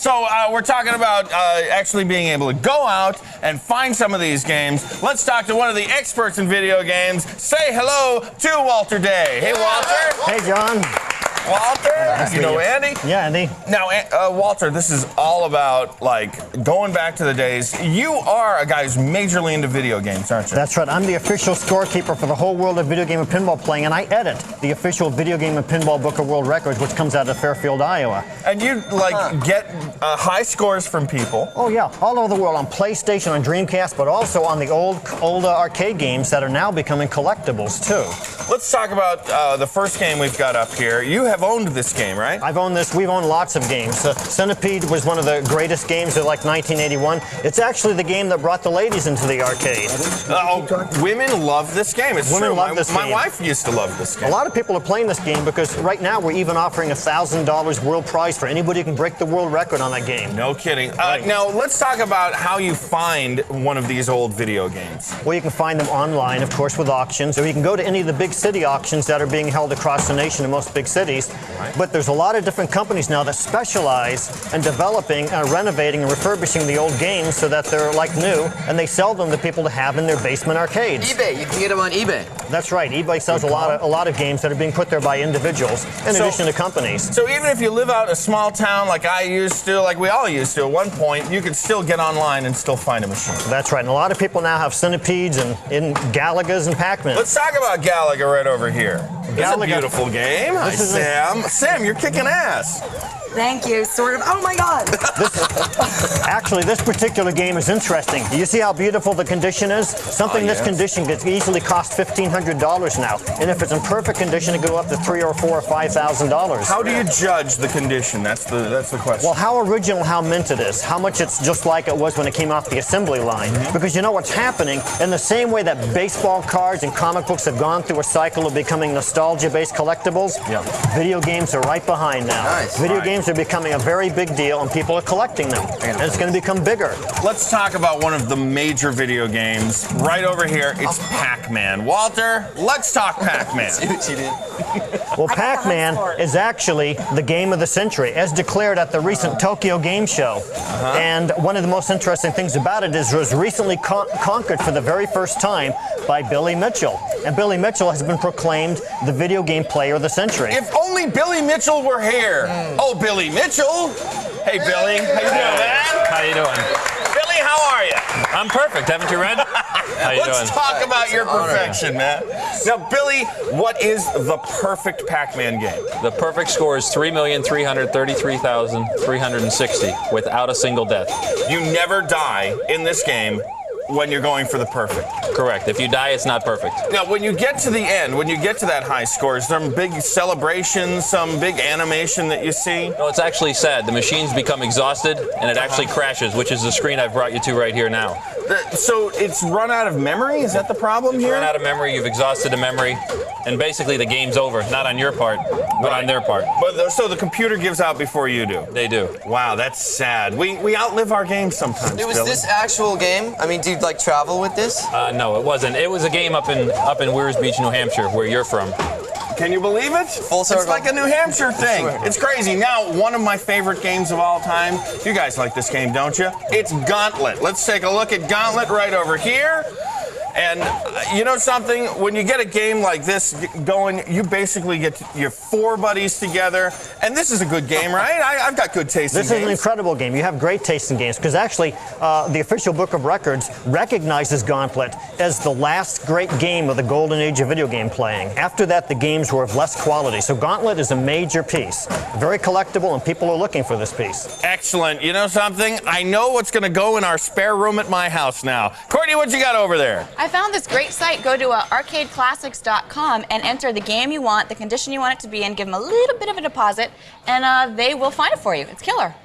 So we're talking about actually being able to go out and find some of these games. Let's talk to one of the experts in video games. Say hello to Walter Day. Hey, Walter. Hey, John. Walter, Nice you know to meet you. Andy? Yeah, Andy. Now, Walter, this is all about, like, going back to the days. You are a guy who's majorly into video games, aren't you? That's right. I'm the official scorekeeper for the whole world of video game and pinball playing, and I edit the official Video Game and Pinball Book of World Records, which comes out of Fairfield, Iowa. And you, like, get high scores from people. Oh, yeah. All over the world on PlayStation, on Dreamcast, but also on the old arcade games that are now becoming collectibles, too. Let's talk about the first game we've got up here. You have owned this game, right? I've owned this. We've owned lots of games. Centipede was one of the greatest games of like 1981. It's actually the game that brought the ladies into the arcade. Women love this game. It's Women true. love this game. My wife used to love this game. A lot of people are playing this game because right now we're even offering $1,000 world prize for anybody who can break the world record on that game. No kidding. Right. Now, let's talk about how you find one of these old video games. Well, you can find them online, of course, with auctions, or you can go to any of the big city auctions that are being held across the nation in most big cities. Right. But there's a lot of different companies now that specialize in developing, renovating, and refurbishing the old games so that they're like new, and they sell them to people to have in their basement arcades. eBay, you can get them on eBay. That's right. eBay sells a lot of games that are being put there by individuals in addition to companies. So even if you live out in a small town like I used to, like we all used to at one point, you could still get online and still find a machine. That's right. And a lot of people now have Centipedes and Galagas and Pacman. Let's talk about Galaga right over here. It's a Galaga. beautiful game. Hi, Sam. Sam, you're kicking ass. Thank you, sort of. Oh my God! Actually, this particular game is interesting. You see how beautiful the condition is? Something this condition could easily cost $1,500 now, and if it's in perfect condition, it go up to $3,000 or $4,000 or $5,000. How do you judge the condition? That's the question. Well, how original, how mint it is, how much it's just like it was when it came off the assembly line. Because you know what's happening? In the same way that baseball cards and comic books have gone through a cycle of becoming nostalgia-based collectibles, video games are right behind now. Nice. Video games are becoming a very big deal, and people are collecting them. And it's going to become bigger. Let's talk about one of the major video games right over here. It's Pac-Man. Walter, let's talk Pac-Man. See what you did? Well, Pac-Man is actually the game of the century, as declared at the recent Tokyo Game Show. And one of the most interesting things about it is it was recently conquered for the very first time by Billy Mitchell. And Billy Mitchell has been proclaimed the video game player of the century. If only Billy Mitchell were here. Oh, Billy Mitchell. Hey, Billy. How you doing, man? How you doing? Billy, how are you? I'm perfect, haven't you read? How you Let's doing? talk about your perfection, man. Now, Billy, what is the perfect Pac-Man game? The perfect score is 3,333,360 without a single death. You never die in this game when you're going for the perfect. Correct. If you die, it's not perfect. Now, when you get to the end, when you get to that high score, is there some big celebration, some big animation that you see? No, it's actually sad. The machines become exhausted, and it actually crashes, which is the screen I've brought you to right here now. So it's run out of memory? Is that the problem here? Run out of memory, you've exhausted the memory, and basically the game's over. Not on your part, but on their part. But so the computer gives out before you do? They do. Wow, that's sad. We outlive our games sometimes, Was Billy. this actual game? I mean, do you like travel with this? No, it wasn't. It was a game up in Weirs Beach, New Hampshire, where you're from. Can you believe it? Full circle. It's like a New Hampshire thing. It's crazy. Now, one of my favorite games of all time. You guys like this game, don't you? It's Gauntlet. Let's take a look at Gauntlet right over here. And you know something? When you get a game like this going, you basically get your 4 buddies together. And this is a good game, right? I've got good taste in games. This is an incredible game. You have great taste in games because actually the official Book of Records recognizes Gauntlet as the last great game of the golden age of video game playing. After that, the games were of less quality. So Gauntlet is a major piece. Very collectible, and people are looking for this piece. Excellent. You know something? I know what's going to go in our spare room at my house now. Courtney, what you got over there? I found this great site. Go to arcadeclassics.com and enter the game you want, the condition you want it to be in, give them a little bit of a deposit, and they will find it for you. It's killer.